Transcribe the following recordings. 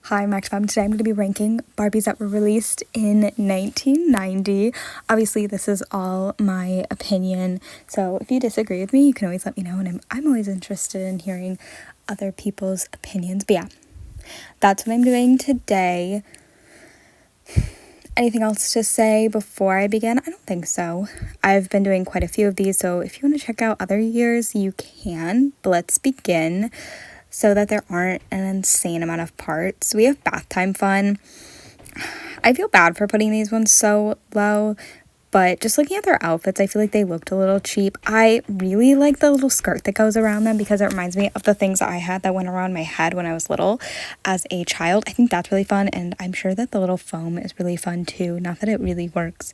Hi, Max Fam. Today I'm going to be ranking Barbies that were released in 1990. Obviously, this is all my opinion, so if you disagree with me, you can always let me know, and I'm always interested in hearing other people's opinions. But yeah, that's what I'm doing today. Anything else to say before I begin? I don't think so. I've been doing quite a few of these, so if you want to check out other years, you can. But let's begin so that there aren't an insane amount of parts. We have bath time fun. I feel bad for putting these ones so low, but just looking at their outfits, I feel like they looked a little cheap. I really like the little skirt that goes around them because it reminds me of the things that I had that went around my head when I was little as a child. I think that's really fun, and I'm sure that the little foam is really fun too. Not that it really works,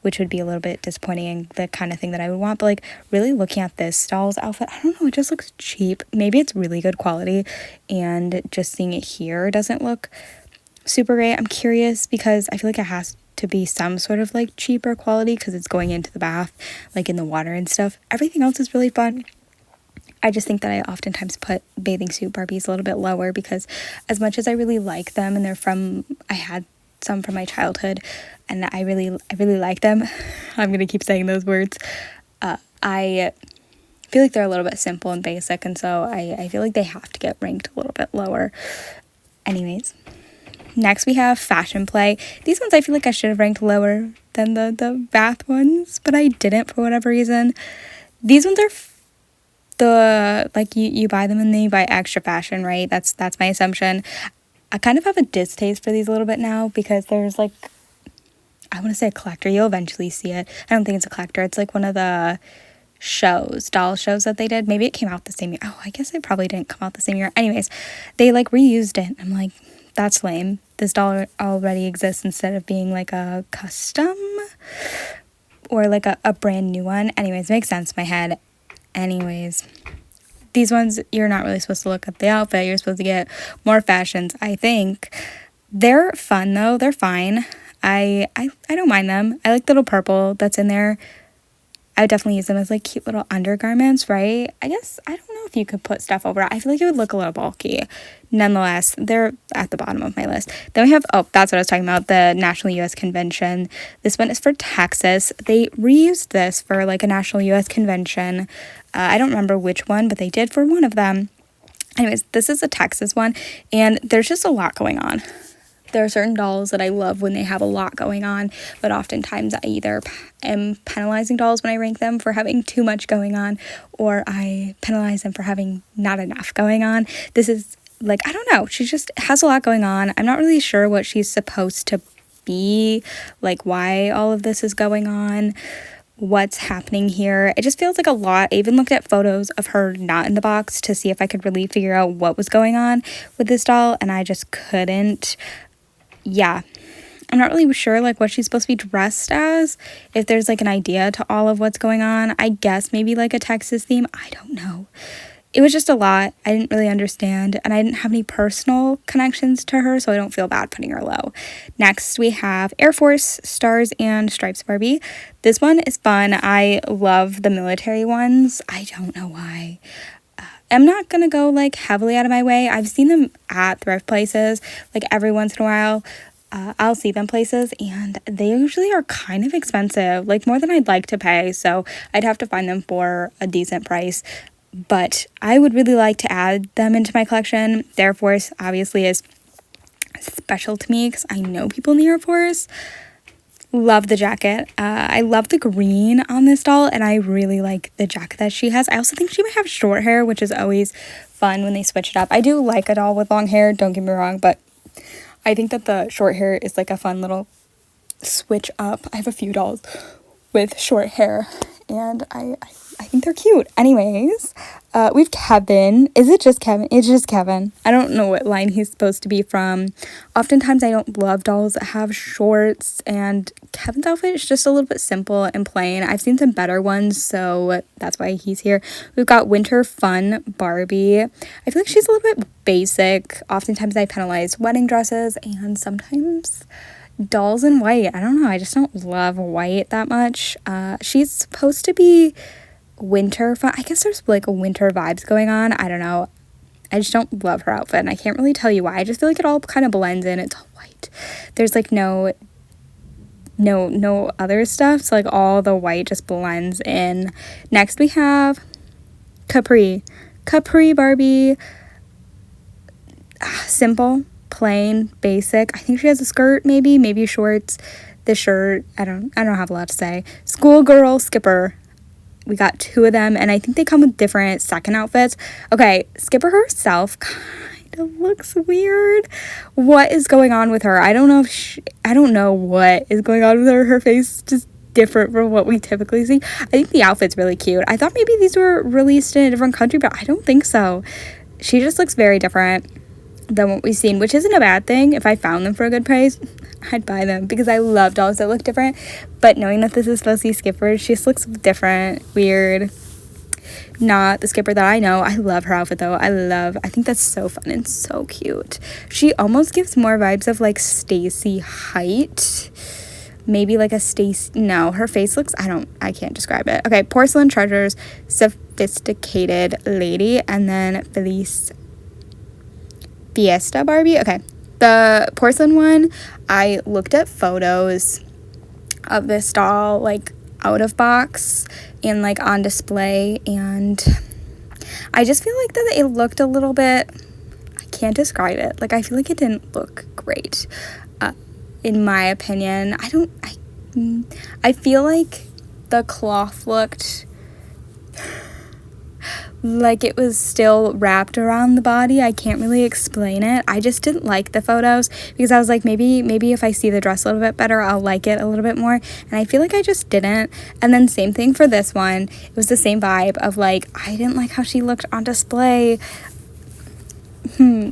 which would be a little bit disappointing and the kind of thing that I would want, but like really looking at this doll's outfit, I don't know, it just looks cheap. Maybe it's really good quality and just seeing it here doesn't look super great. I'm curious because I feel like it has to be some sort of like cheaper quality because it's going into the bath, like in the water and stuff. Everything else is really fun. I just think that I oftentimes put bathing suit Barbies a little bit lower because as much as I really like them and I had some from my childhood and I really like them. I'm gonna keep saying those words. I feel like they're a little bit simple and basic, and so I feel like they have to get ranked a little bit lower. Anyways, next we have fashion play. These ones I feel like I should have ranked lower than the bath ones, but I didn't for whatever reason. These ones are you buy them and then you buy extra fashion, right? That's my assumption. I kind of have a distaste for these a little bit now because there's like, I want to say a collector. You'll eventually see it. I don't think it's a collector. It's like one of the doll shows that they did. Maybe it came out the same year. Oh, I guess it probably didn't come out the same year. Anyways, they like reused it. I'm like, that's lame. This doll already exists instead of being like a custom or like a brand new one. Anyways, makes sense in my head. Anyways, these ones, you're not really supposed to look at the outfit. You're supposed to get more fashions, I think. They're fun though. They're fine. I don't mind them. I like the little purple that's in there. I would definitely use them as like cute little undergarments, right? I guess, I don't know if you could put stuff over it. I feel like it would look a little bulky. Nonetheless, they're at the bottom of my list. Then we have, that's what I was talking about, the National U.S. Convention. This one is for Texas. They reused this for like a National U.S. Convention. I don't remember which one, but they did for one of them. Anyways, this is a Texas one, and there's just a lot going on. There are certain dolls that I love when they have a lot going on, but oftentimes I either am penalizing dolls when I rank them for having too much going on, or I penalize them for having not enough going on. This is like, I don't know, she just has a lot going on. I'm not really sure what she's supposed to be, like why all of this is going on, what's happening here. It just feels like a lot. I even looked at photos of her not in the box to see if I could really figure out what was going on with this doll, and I just couldn't. Yeah, I'm not really sure like what she's supposed to be dressed as, if there's like an idea to all of what's going on. I guess maybe like a Texas theme. I don't know. It was just a lot. I didn't really understand, and I didn't have any personal connections to her, so I don't feel bad putting her low. Next, we have Air Force Stars and Stripes Barbie. This one is fun. I love the military ones. I don't know why. I'm not gonna go like heavily out of my way. I've seen them at thrift places like every once in a while. I'll see them places and they usually are kind of expensive, like more than I'd like to pay, so I'd have to find them for a decent price, but I would really like to add them into my collection. The Air Force obviously is special to me because I know people in the Air Force. Love the jacket. I love the green on this doll, and I really like the jacket that she has. I also think she might have short hair, which is always fun when they switch it up. I do like a doll with long hair, don't get me wrong, but I think that the short hair is like a fun little switch up. I have a few dolls with short hair, and I think they're cute. Anyways, we have Kevin. Is it just Kevin? It's just Kevin. I don't know what line he's supposed to be from. Oftentimes I don't love dolls that have shorts, and Kevin's outfit is just a little bit simple and plain. I've seen some better ones, so that's why he's here. We've got Winter Fun Barbie. I feel like she's a little bit basic. Oftentimes I penalize wedding dresses and sometimes dolls in white. I don't know, I just don't love white that much. She's supposed to be winter fun. I guess there's like a winter vibes going on. I don't know. I just don't love her outfit, and I can't really tell you why. I just feel like it all kind of blends in. It's all white. There's like no other stuff, so like all the white just blends in. Next we have Capri Barbie. Simple, plain, basic. I think she has a skirt, maybe shorts. The shirt, I don't have a lot to say. Schoolgirl Skipper. We got 2 of them, and I think they come with different second outfits. Okay, Skipper herself kind of looks weird. What is going on with her? I don't know what is going on with her. Her face is just different from what we typically see. I think the outfit's really cute. I thought maybe these were released in a different country, but I don't think so. She just looks very different than what we've seen, which isn't a bad thing. If I found them for a good price, I'd buy them because I love dolls that look different. But knowing that this is supposed to be Skipper, she just looks different, weird. Not the Skipper that I know. I love her outfit though. I think that's so fun and so cute. She almost gives more vibes of like Stacy Height. Maybe like a Stacy. No, her face looks, I can't describe it. Okay, Porcelain Treasures, Sophisticated Lady, and then Fiesta Barbie. Okay, the porcelain one, I looked at photos of this doll like out of box and like on display, and I just feel like that it looked a little bit, I can't describe it, like I feel like it didn't look great in my opinion. I feel like the cloth looked like it was still wrapped around the body. I can't really explain it. I just didn't like the photos because I was like, maybe if I see the dress a little bit better, I'll like it a little bit more. And I feel like I just didn't. And then same thing for this one. It was the same vibe of like, I didn't like how she looked on display.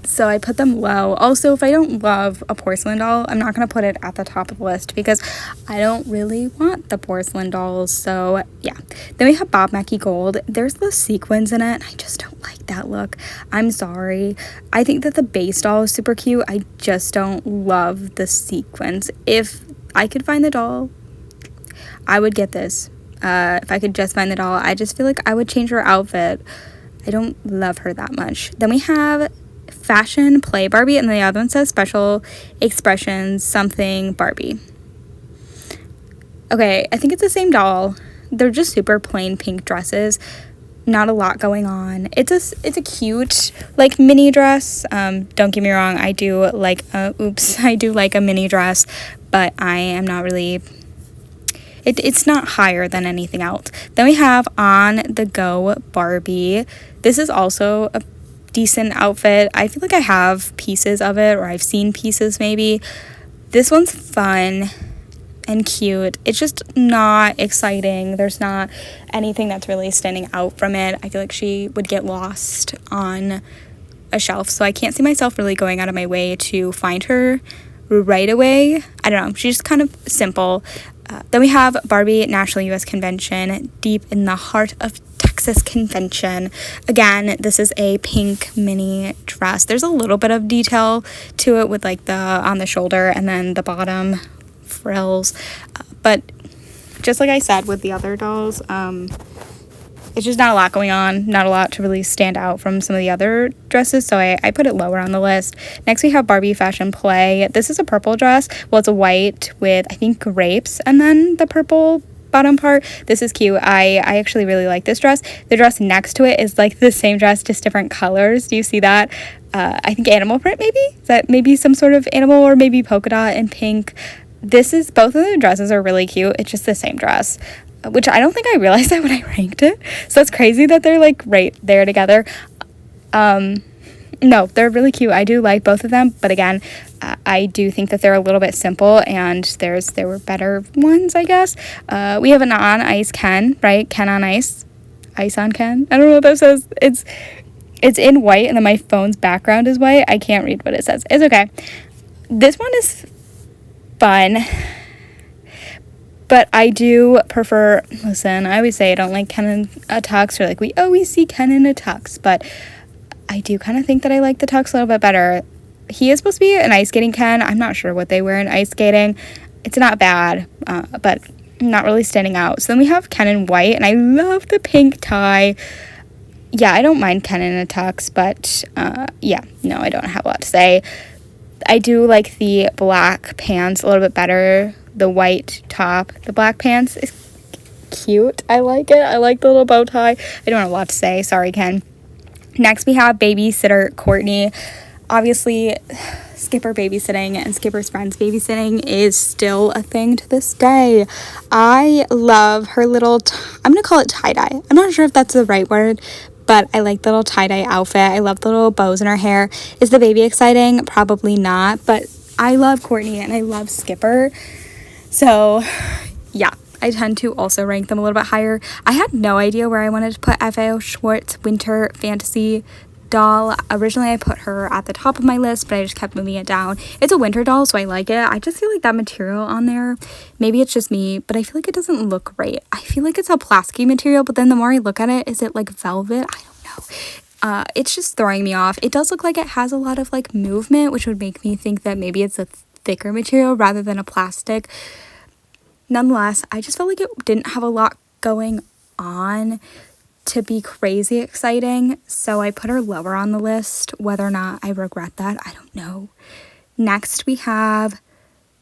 So I put them low. Also, if I don't love a porcelain doll, I'm not going to put it at the top of the list because I don't really want the porcelain dolls. So yeah. Then we have Bob Mackie Gold. There's the sequins in it. I just don't like that look. I'm sorry. I think that the base doll is super cute. I just don't love the sequins. If I could find the doll, I would get this. If I could just find the doll, I just feel like I would change her outfit. I don't love her that much. Then we have Fashion Play Barbie, and the other one says Special Expressions something Barbie. Okay, I think it's the same doll. They're just super plain pink dresses. Not a lot going on. It's a cute like mini dress. Don't get me wrong, I do like a mini dress, but I am not really, it's not higher than anything else. Then we have On the Go Barbie. This is also a decent outfit. I feel like I have pieces of it, or I've seen pieces maybe. This one's fun and cute. It's just not exciting. There's not anything that's really standing out from it. I feel like she would get lost on a shelf, so I can't see myself really going out of my way to find her right away. I don't know. She's just kind of simple. Then we have Barbie National U.S. Convention, deep in the heart of Texas Convention. Again, this is a pink mini dress. There's a little bit of detail to it with like the on the shoulder and then the bottom frills. But just like I said with the other dolls, it's just not a lot going on, not a lot to really stand out from some of the other dresses, so I put it lower on the list. Next we have Barbie Fashion Play. This is a purple dress. Well, it's a white with, I think, grapes and then the purple bottom part. This is cute. I actually really like this dress. The dress next to it is like the same dress, just different colors. Do you see that? I think animal print maybe? Is that maybe some sort of animal, or maybe polka dot and pink? Both of the dresses are really cute. It's just the same dress, which I don't think I realized that when I ranked it. So it's crazy that they're like right there together. No, they're really cute. I do like both of them, but again, I do think that they're a little bit simple, and there were better ones, I guess. We have an on ice Ken, right? Ken on ice on Ken. I don't know what that says. It's in white, and then my phone's background is white. I can't read what it says. It's okay. This one is fun, but I do prefer, listen, I always say I don't like Ken in a tux, or like we always see Ken in a tux, but I do kind of think that I like the tux a little bit better. He is supposed to be an ice skating Ken. I'm not sure what they wear in ice skating. It's not bad, but not really standing out. So then we have Ken in white, and I love the pink tie. yeah, I don't mind Ken in a tux, but yeah, no, I don't have a lot to say. I do like the black pants a little bit better. The white top, the black pants is cute. I like it. I like the little bow tie. I don't have a lot to say. Sorry, Ken. Next, we have babysitter Courtney. Obviously, Skipper babysitting and Skipper's friends babysitting is still a thing to this day. I love her little, I'm going to call it tie-dye. I'm not sure if that's the right word, but I like the little tie-dye outfit. I love the little bows in her hair. Is the baby exciting? Probably not, but I love Courtney and I love Skipper. So, yeah. I tend to also rank them a little bit higher. I had no idea where I wanted to put FAO Schwartz Winter Fantasy doll. Originally, I put her at the top of my list, but I just kept moving it down. It's a winter doll, so I like it. I just feel like that material on there, maybe it's just me, but I feel like it doesn't look right. I feel like it's a plasticky material, but then the more I look at it, is it like velvet? I don't know. It's just throwing me off. It does look like it has a lot of like movement, which would make me think that maybe it's a thicker material rather than a plastic. Nonetheless, I just felt like it didn't have a lot going on to be crazy exciting, so I put her lower on the list. Whether or not I regret that, I don't know. Next, we have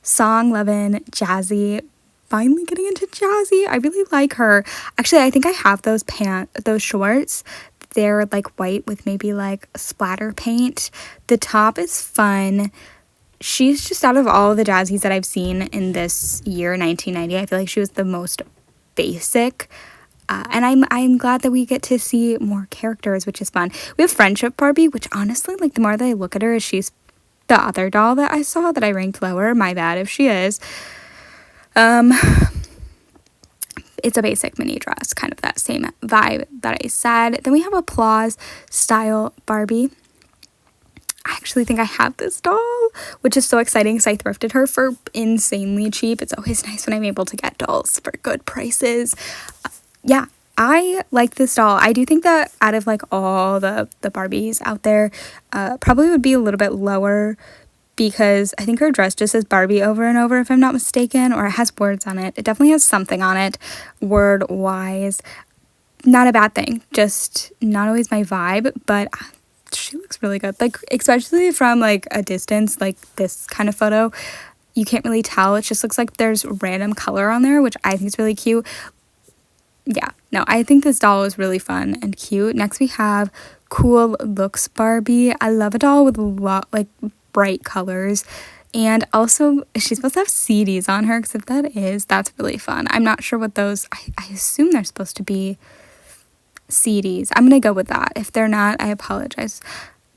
Song Levin Jazzy. Finally getting into Jazzy. I really like her. Actually, I think I have those shorts. They're like white with maybe like splatter paint. The top is fun. She's just, out of all the Jazzies that I've seen in this year, 1990, I feel like she was the most basic. And I'm glad that we get to see more characters, which is fun. We have Friendship Barbie, which honestly, like, the more that I look at her, she's the other doll that I saw that I ranked lower. My bad if she is. It's a basic mini dress, kind of that same vibe that I said. Then we have Applause Style Barbie. I actually think I have this doll, which is so exciting because I thrifted her for insanely cheap. It's always nice when I'm able to get dolls for good prices. Yeah, I like this doll. I do think that out of like all the Barbies out there, probably would be a little bit lower because I think her dress just says Barbie over and over, if I'm not mistaken, or it has words on it. It definitely has something on it, word-wise. Not a bad thing, just not always my vibe, but she looks really good, like especially from like a distance, like this kind of photo you can't really tell. It just looks like there's random color on there, which I think is really cute. Yeah, no, I think this doll is really fun and cute. Next we have Cool Looks Barbie. I love a doll with a lot like bright colors, and also she's supposed to have CDs on her, because if that is, that's really fun. I'm not sure what those, I assume they're supposed to be CDs. I'm gonna go with that. If they're not, I apologize.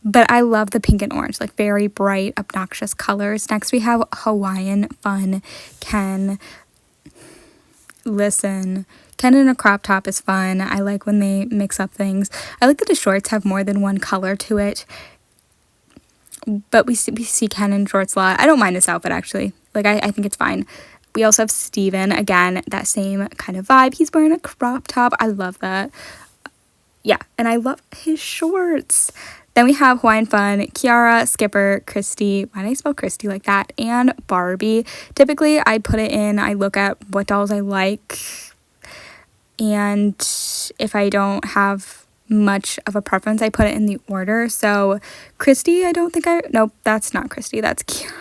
But I love the pink and orange, like very bright, obnoxious colors. Next we have Hawaiian Fun Ken. Listen, Ken in a crop top is fun. I like when they mix up things. I like that the shorts have more than one color to it. But we see Ken in shorts a lot. I don't mind this outfit, actually. Like, I think it's fine. We also have Steven. Again, that same kind of vibe. He's wearing a crop top. I love that. Yeah, and I love his shorts. Then we have Hawaiian Fun, Kiara, Skipper, Christy. Why did I spell Christy like that? And Barbie. Typically, I put it in, I look at what dolls I like. And if I don't have much of a preference, I put it in the order. So Christy, nope, that's not Christy. That's Kiara.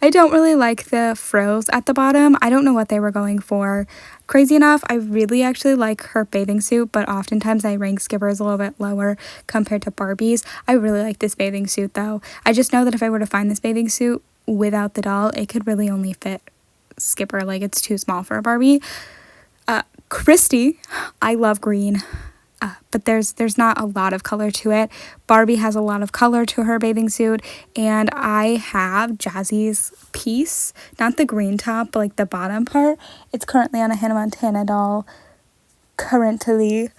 I don't really like the frills at the bottom. I don't know what they were going for. Crazy enough, I really actually like her bathing suit, but oftentimes I rank Skipper's a little bit lower compared to Barbie's. I really like this bathing suit though. I just know that if I were to find this bathing suit without the doll, it could really only fit Skipper. Like, it's too small for a Barbie. Christy, I love green. But there's not a lot of color to it. Barbie has a lot of color to her bathing suit, and I have Jazzy's piece, not the green top, but like the bottom part. It's currently on a Hannah Montana doll, currently,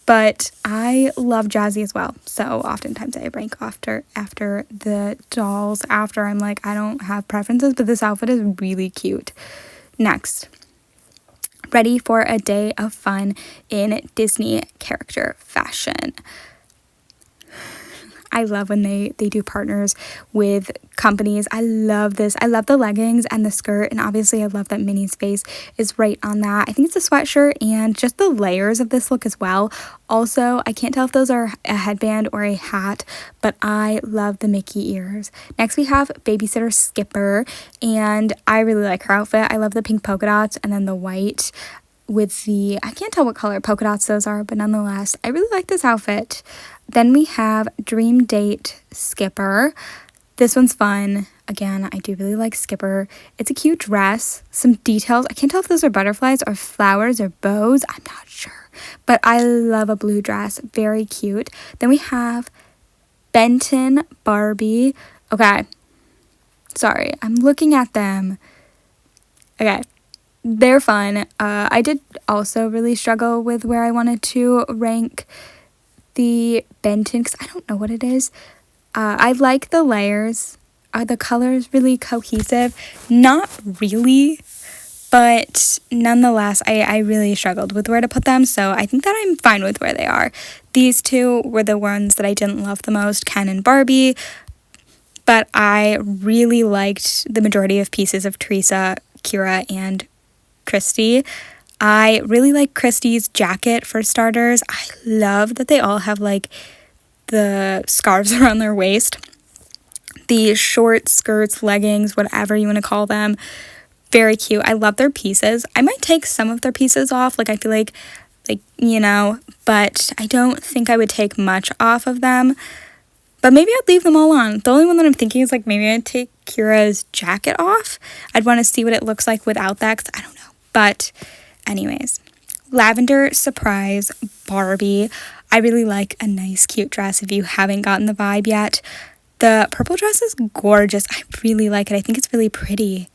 but I love Jazzy as well. So oftentimes I rank after the dolls, after I'm like, I don't have preferences, but this outfit is really cute. Next. Ready for a day of fun in Disney character fashion. I love when they do partners with companies. I love this. I love the leggings and the skirt, and obviously I love that Minnie's face is right on that. I think it's a sweatshirt and just the layers of this look as well. Also, I can't tell if those are a headband or a hat, but I love the Mickey ears. Next we have Babysitter Skipper, and I really like her outfit. I love the pink polka dots and then the white with the, I can't tell what color polka dots those are, but nonetheless, I really like this outfit. Then we have Dream Date Skipper. This one's fun. Again, I do really like Skipper. It's a cute dress. Some details. I can't tell if those are butterflies or flowers or bows. I'm not sure. But I love a blue dress. Very cute. Then we have Benton Barbie. Okay. Sorry. I'm looking at them. Okay. They're fun. I did also really struggle with where I wanted to rank the Benton because I don't know what it is. I like the layers. Are the colors really cohesive? Not really, but nonetheless, I really struggled with where to put them, so I think that I'm fine with where they are. These two were the ones that I didn't love the most, Ken and Barbie, but I really liked the majority of pieces of Teresa, Kira, and Christy. I really like Christy's jacket for starters. I love that they all have like the scarves around their waist. The short skirts, leggings, whatever you want to call them. Very cute. I love their pieces. I might take some of their pieces off. Like I feel like, but I don't think I would take much off of them. But maybe I'd leave them all on. The only one that I'm thinking is like maybe I'd take Kira's jacket off. I'd want to see what it looks like without that because I don't know. But anyways, Lavender Surprise Barbie. I really like a nice cute dress if you haven't gotten the vibe yet. The purple dress is gorgeous. I really like it. I think it's really pretty.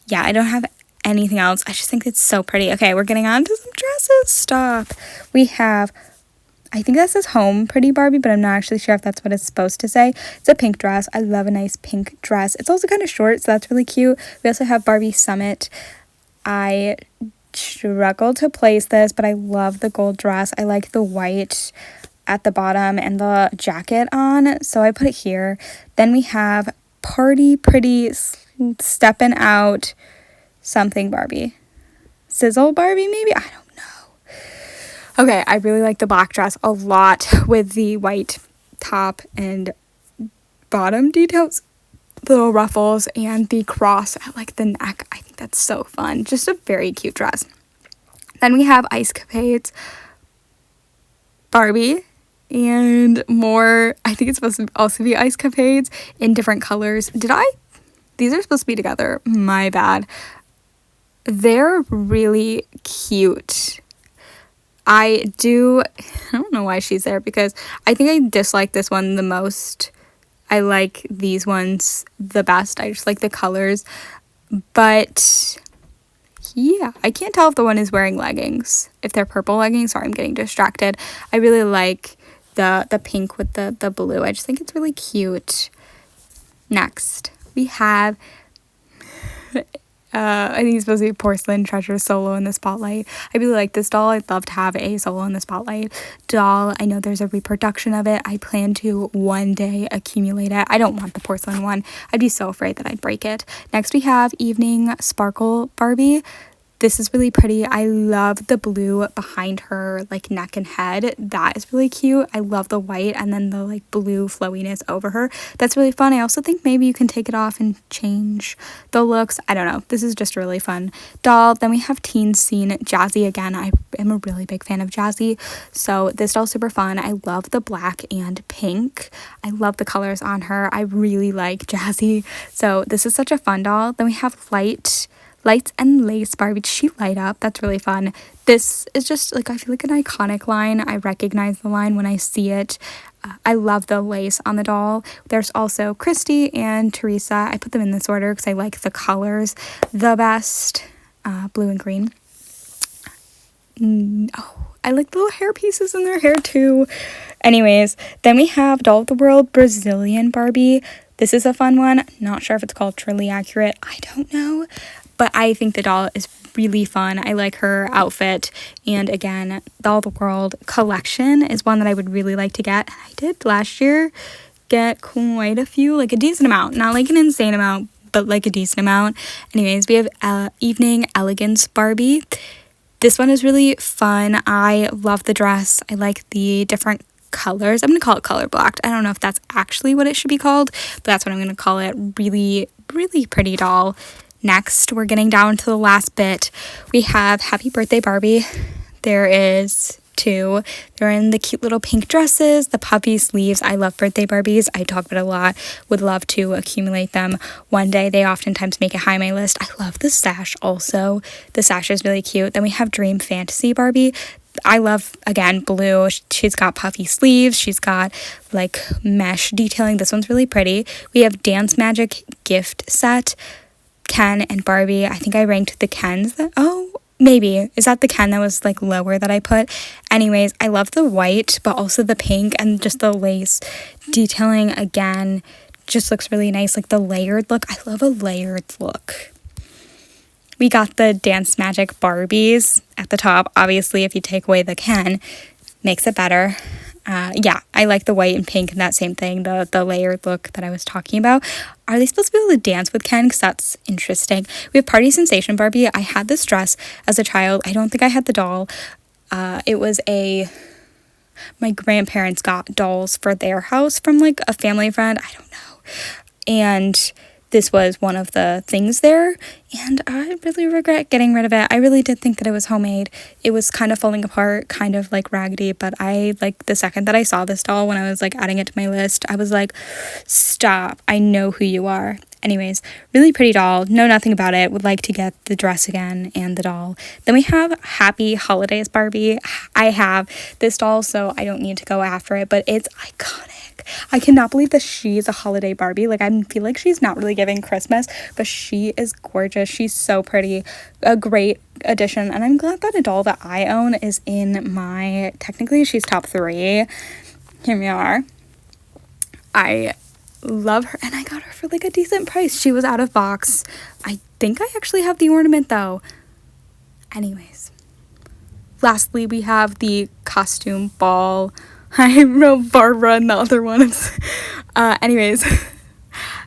Yeah, I don't have anything else. I just think it's so pretty. Okay, we're getting on to some dresses. Stop. We have, I think that says Home Pretty Barbie, but I'm not actually sure if that's what it's supposed to say. It's a pink dress. I love a nice pink dress. It's also kind of short, so that's really cute. We also have Barbie Summit. I struggled to place this, but I love the gold dress. I like the white at the bottom and the jacket on, so I put it here. Then we have Party Pretty Steppin' Out something Barbie. Sizzle Barbie, maybe? I don't know. Okay, I really like the black dress a lot with the white top and bottom details, little ruffles, and the cross at like the neck. I think that's so fun. Just a very cute dress. Then we have Ice Capades Barbie and more. I think it's supposed to also be Ice Capades in different colors. These are supposed to be together. My bad. They're really cute. I don't know why she's there because I think I dislike this one the most. I like these ones the best. I just like the colors. But yeah, I can't tell if the one is wearing leggings. If they're purple leggings. Sorry, I'm getting distracted. I really like the pink with the blue. I just think it's really cute. Next, we have I think it's supposed to be Porcelain Treasure Solo in the Spotlight. I really like this doll. I'd love to have a Solo in the Spotlight doll. I know there's a reproduction of it. I plan to one day accumulate it. I don't want the porcelain one. I'd be so afraid that I'd break it. Next we have Evening Sparkle Barbie. This is really pretty. I love the blue behind her like neck and head. That is really cute. I love the white and then the like blue flowiness over her. That's really fun. I also think maybe you can take it off and change the looks. I don't know. This is just a really fun doll. Then we have Teen Scene Jazzy again. I am a really big fan of Jazzy. So this doll's super fun. I love the black and pink. I love the colors on her. I really like Jazzy. So this is such a fun doll. Then we have Lights and Lace Barbie. Does she light up? That's really fun. This is just like, I feel like an iconic line. I recognize the line when I see it. I love the lace on the doll. There's also Christy and Teresa. I put them in this order because I like the colors the best. Blue and green. I like the little hair pieces in their hair too. Anyways, then we have Doll of the World Brazilian Barbie. This is a fun one. Not sure if it's culturally accurate. I don't know. But I think the doll is really fun. I like her outfit. And again, Doll of the World collection is one that I would really like to get. I did last year get quite a few, like a decent amount, not like an insane amount, but like a decent amount. Anyways, we have Evening Elegance Barbie. This one is really fun. I love the dress. I like the different colors. I'm going to call it color blocked. I don't know if that's actually what it should be called, but that's what I'm going to call it. Really, really pretty doll. Next, we're getting down to the last bit. We have Happy Birthday Barbie. There is two. They're in the cute little pink dresses, the puffy sleeves. I love birthday Barbies. I talk about it a lot. Would love to accumulate them one day. They oftentimes make it high on my list. I love the sash also. The sash is really cute. Then we have Dream Fantasy Barbie. I love, again, blue. She's got puffy sleeves. She's got like mesh detailing. This one's really pretty. We have Dance Magic Gift Set. Ken and Barbie. I think I ranked the Kens. Maybe. Is that the Ken that was like lower that I put? Anyways, I love the white, but also the pink and just the lace detailing again just looks really nice. Like the layered look. I love a layered look. We got the Dance Magic Barbies at the top. Obviously, if you take away the Ken, makes it better. Yeah, I like the white and pink and that same thing, the layered look that I was talking about. Are they supposed to be able to dance with Ken? Because that's interesting. We have Party Sensation Barbie. I had this dress as a child. I don't think I had the doll. It was my grandparents got dolls for their house from like a family friend. I don't know. And this was one of the things there, and I really regret getting rid of it. I really did think that it was homemade. It was kind of falling apart, kind of like raggedy, but I like the second that I saw this doll when I was like adding it to my list, I was like, stop, I know who you are. Anyways, really pretty doll. Know nothing about it. Would like to get the dress again and the doll. Then we have Happy Holidays Barbie. I have this doll, so I don't need to go after it, but it's iconic. I cannot believe that she's a holiday Barbie. Like, I feel like she's not really giving Christmas, but she is gorgeous. She's so pretty. A great addition. And I'm glad that a doll that I own is in my, technically she's top 3. Here we are. I love her, and I got her for like a decent price. She was out of box. I think I actually have the ornament though. Anyways. Lastly, we have the costume ball. I wrote Barbara in the other one. Anyways,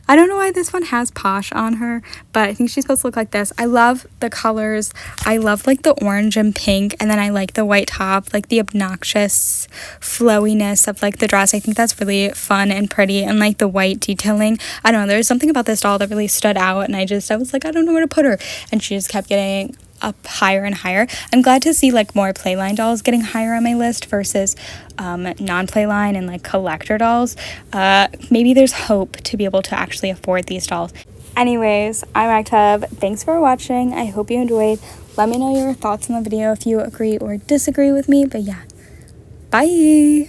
I don't know why this one has Posh on her, but I think she's supposed to look like this. I love the colors. I love like the orange and pink, and then I like the white top, like the obnoxious flowiness of like the dress. I think that's really fun and pretty, and like the white detailing. I don't know, there's something about this doll that really stood out, and I was like, I don't know where to put her, and she just kept getting up higher and higher. I'm glad to see like more Playline dolls getting higher on my list versus non-Playline and like collector dolls. Maybe there's hope to be able to actually afford these dolls. Anyways, I'm Ragtub. Thanks for watching. I hope you enjoyed. Let me know your thoughts on the video if you agree or disagree with me. But yeah, bye!